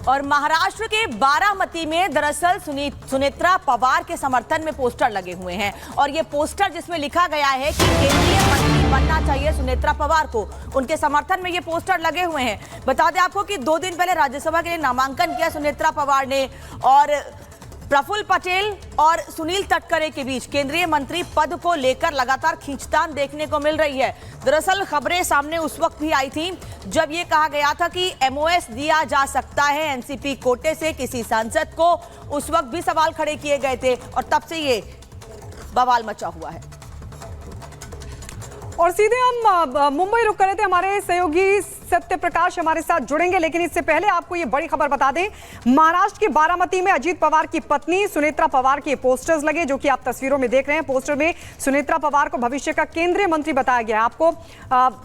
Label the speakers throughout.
Speaker 1: और महाराष्ट्र के बारामती में दरअसल सुनेत्रा पवार के समर्थन में पोस्टर लगे हुए हैं और ये पोस्टर जिसमें लिखा गया है कि केंद्रीय मंत्री बनना चाहिए सुनेत्रा पवार को, उनके समर्थन में ये पोस्टर लगे हुए हैं। बता दें आपको कि 2 दिन पहले राज्यसभा के लिए नामांकन किया सुनेत्रा पवार ने और प्रफुल्ल पटेल और सुनील तटकरे के बीच केंद्रीय मंत्री पद को लेकर लगातार खींचतान देखने को मिल रही है। दरअसल खबरें सामने उस वक्त भी आई थी जब ये कहा गया था कि एमओएस दिया जा सकता है एनसीपी कोटे से किसी सांसद को, उस वक्त भी सवाल खड़े किए गए थे और तब से ये बवाल मचा हुआ है।
Speaker 2: और सीधे हम मुंबई रुक कर रहे थे, हमारे सहयोगी सत्य प्रकाश हमारे साथ जुड़ेंगे, लेकिन इससे पहले आपको ये बड़ी खबर बता दें। महाराष्ट्र के बारामती में अजीत पवार की पत्नी सुनेत्रा पवार के पोस्टर्स लगे, जो कि आप तस्वीरों में देख रहे हैं। पोस्टर में सुनेत्रा पवार को भविष्य का केंद्रीय मंत्री बताया गया है। आपको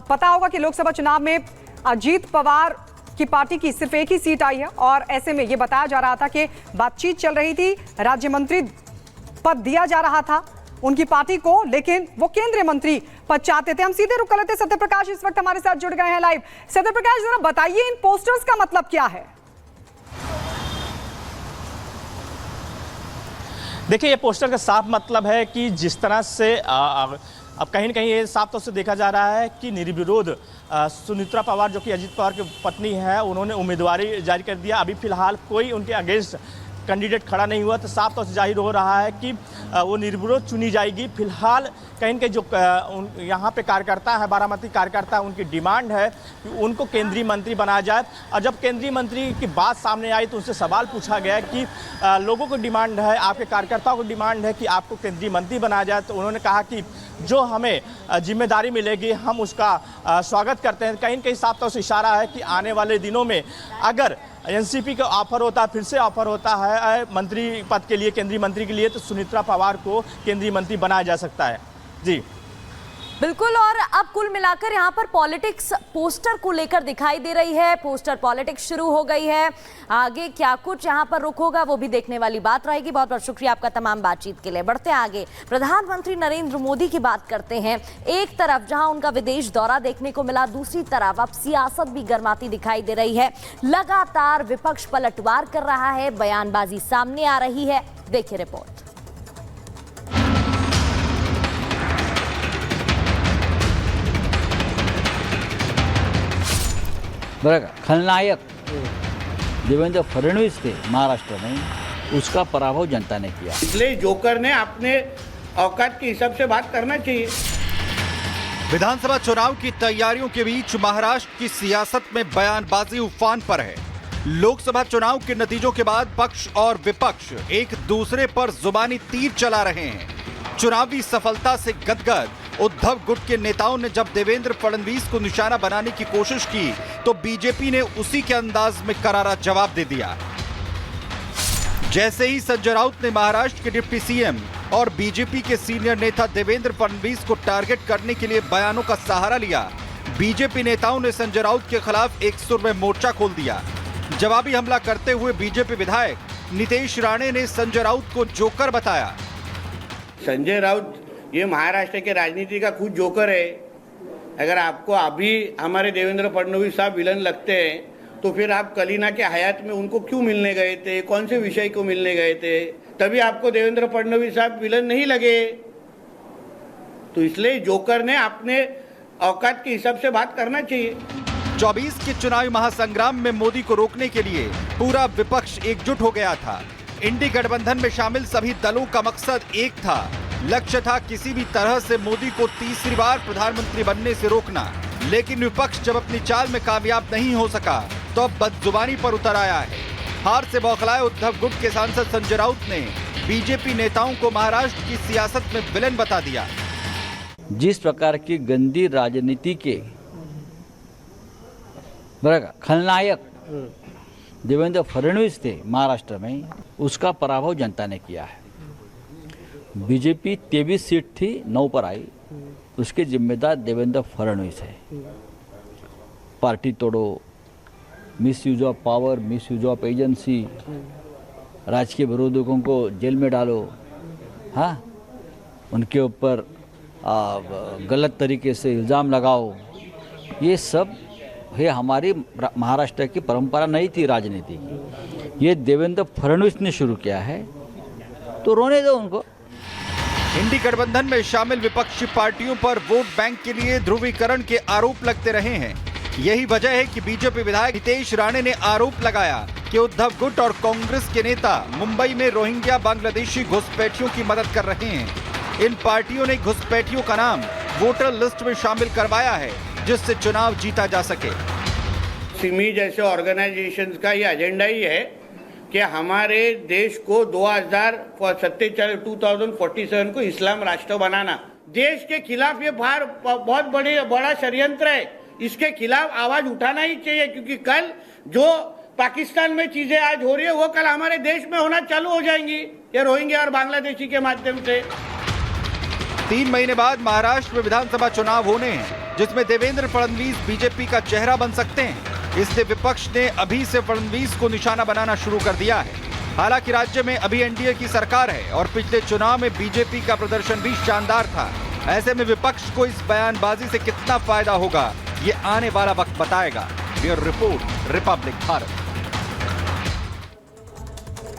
Speaker 2: पता होगा कि लोकसभा चुनाव में अजीत पवार की पार्टी की सिर्फ एक ही सीट आई है और ऐसे में ये बताया जा रहा था कि बातचीत चल रही थी, राज्य मंत्री पद दिया जा रहा था उनकी पार्टी को, लेकिन वो केंद्रीय मंत्री पद चाहते थे। हम सीधे रुक लेते, सत्य प्रकाश इस वक्त हमारे साथ जुड़ गए हैं लाइव। सत्य प्रकाश, जरा बताइए इन पोस्टर्स का मतलब क्या है?
Speaker 3: देखिए, ये पोस्टर का साफ मतलब है कि जिस तरह से अब कहीं न कहीं ये साफ तौर से देखा जा रहा है कि निर्विरोध सुनेत्रा पवार, जो कि अजीत पवार की पत्नी है, उन्होंने उम्मीदवारी जारी कर दिया। अभी फिलहाल कोई उनके अगेंस्ट कैंडिडेट खड़ा नहीं हुआ, तो साफ तौर से जाहिर हो रहा है कि वो निर्विरोध चुनी जाएगी। फिलहाल कहीं के जो यहाँ पे कार्यकर्ता है, बारामती कार्यकर्ता, उनकी डिमांड है कि उनको केंद्रीय मंत्री बनाया जाए। और जब केंद्रीय मंत्री की बात सामने आई तो उनसे सवाल पूछा गया कि लोगों को डिमांड है, आपके कार्यकर्ताओं को डिमांड है कि आपको केंद्रीय मंत्री बनाया जाए, तो उन्होंने कहा कि जो हमें जिम्मेदारी मिलेगी हम उसका स्वागत करते हैं। कहीं न कहीं साफ तौर से इशारा है कि आने वाले दिनों में अगर एनसीपी का ऑफर होता है, फिर से ऑफर होता है मंत्री पद के लिए, केंद्रीय मंत्री के लिए, तो सुनेत्रा पवार को केंद्रीय मंत्री बनाया जा सकता है। जी
Speaker 1: बिल्कुल। और अब कुल मिलाकर यहाँ पर पॉलिटिक्स पोस्टर को लेकर दिखाई दे रही है, पोस्टर पॉलिटिक्स शुरू हो गई है। आगे क्या कुछ यहाँ पर रुख होगा वो भी देखने वाली बात रहेगी। बहुत बहुत शुक्रिया आपका तमाम बातचीत के लिए। बढ़ते आगे, प्रधानमंत्री नरेंद्र मोदी की बात करते हैं। एक तरफ जहां उनका विदेश दौरा देखने को मिला, दूसरी तरफ अब सियासत भी गर्माती दिखाई दे रही है। लगातार विपक्ष पलटवार कर रहा है, बयानबाजी सामने आ रही है। देखिए रिपोर्ट।
Speaker 4: बरं का, खलनायक देवेंद्र फडणवीस थे महाराष्ट्र में, उसका पराभव जनता ने किया।
Speaker 5: इसलिए जोकर ने अपने औकात के हिसाब से बात करना चाहिए।
Speaker 6: विधानसभा चुनाव की तैयारियों के बीच महाराष्ट्र की सियासत में बयानबाजी उफान पर है। लोकसभा चुनाव के नतीजों के बाद पक्ष और विपक्ष एक दूसरे पर जुबानी तीर चला रहे हैं। चुनावी सफलता से गदगद उद्धव गुट के नेताओं ने जब देवेंद्र फडणवीस को निशाना बनाने की कोशिश की तो बीजेपी ने उसी के अंदाज में करारा जवाब दे दिया। जैसे ही संजय राउत ने महाराष्ट्र के डिप्टी सीएम और बीजेपी के सीनियर नेता देवेंद्र फडणवीस को टारगेट करने के लिए बयानों का सहारा लिया, बीजेपी नेताओं ने संजय राउत के खिलाफ एक सुर में मोर्चा खोल दिया। जवाबी हमला करते हुए बीजेपी विधायक नितेश राणे ने संजय राउत को जोकर बताया।
Speaker 5: संजय राउत ये महाराष्ट्र के राजनीति का खुद जोकर है। अगर आपको अभी हमारे देवेंद्र फडणवीस साहब विलन लगते हैं तो फिर आप कलीना के हयात में उनको क्यों मिलने गए थे, कौन से विषय को मिलने गए थे? तभी आपको देवेंद्र फडणवीस साहब विलन नहीं लगे। तो इसलिए जोकर ने अपने औकात के हिसाब से बात करना चाहिए।
Speaker 6: 24 के चुनावी महासंग्राम में मोदी को रोकने के लिए पूरा विपक्ष एकजुट हो गया था। इंडी गठबंधन में शामिल सभी दलों का मकसद एक था, लक्ष्य था किसी भी तरह से मोदी को तीसरी बार प्रधानमंत्री बनने से रोकना। लेकिन विपक्ष जब अपनी चाल में कामयाब नहीं हो सका तो अब बदजुबानी पर उतर आया है। हार से बौखलाए उद्धव गुट के सांसद संजय राउत ने बीजेपी नेताओं को महाराष्ट्र की सियासत में विलेन बता दिया।
Speaker 4: जिस प्रकार की गंदी राजनीति के बरं का, खलनायक देवेंद्र फडणवीस थे महाराष्ट्र में, उसका पराभव जनता ने किया है। बीजेपी 23 सीट थी, 9 पर आई, उसके जिम्मेदार देवेंद्र फडणवीस है। पार्टी तोड़ो, misuse of power, misuse of agency, राजकीय विरोधकों को जेल में डालो, हाँ, उनके ऊपर गलत तरीके से इल्ज़ाम लगाओ, ये सब ये हमारी महाराष्ट्र की परंपरा नहीं थी राजनीति की, ये देवेंद्र फडणवीस ने शुरू किया है, तो रोने दो उनको।
Speaker 6: इंडी गठबंधन में शामिल विपक्षी पार्टियों पर वोट बैंक के लिए ध्रुवीकरण के आरोप लगते रहे हैं। यही वजह है कि बीजेपी विधायक हितेश राणे ने आरोप लगाया कि उद्धव गुट और कांग्रेस के नेता मुंबई में रोहिंग्या बांग्लादेशी घुसपैठियों की मदद कर रहे हैं। इन पार्टियों ने घुसपैठियों का नाम वोटर लिस्ट में शामिल करवाया है, जिससे चुनाव जीता जा सके।
Speaker 5: सिमी जैसे ऑर्गेनाइजेशंस का ये एजेंडा ही है कि हमारे देश को 2047 को इस्लाम राष्ट्र बनाना। देश के खिलाफ ये बहुत बड़ा षड्यंत्र है, इसके खिलाफ आवाज उठाना ही चाहिए, क्योंकि कल जो पाकिस्तान में चीजें आज हो रही है वो कल हमारे देश में होना चालू हो जाएंगी, ये रोहिंग्या और बांग्लादेशी के माध्यम से।
Speaker 6: 3 महीने बाद महाराष्ट्र में विधानसभा चुनाव होने हैं, जिसमें देवेंद्र फडणवीस बीजेपी का चेहरा बन सकते हैं। इसलिए विपक्ष ने अभी से फडणवीस को निशाना बनाना शुरू कर दिया है। हालांकि राज्य में अभी एनडीए की सरकार है और पिछले चुनाव में बीजेपी का प्रदर्शन भी शानदार था। ऐसे में विपक्ष को इस बयानबाजी से कितना फायदा होगा, ये आने वाला वक्त बताएगा। Bureau report, Republic Bharat.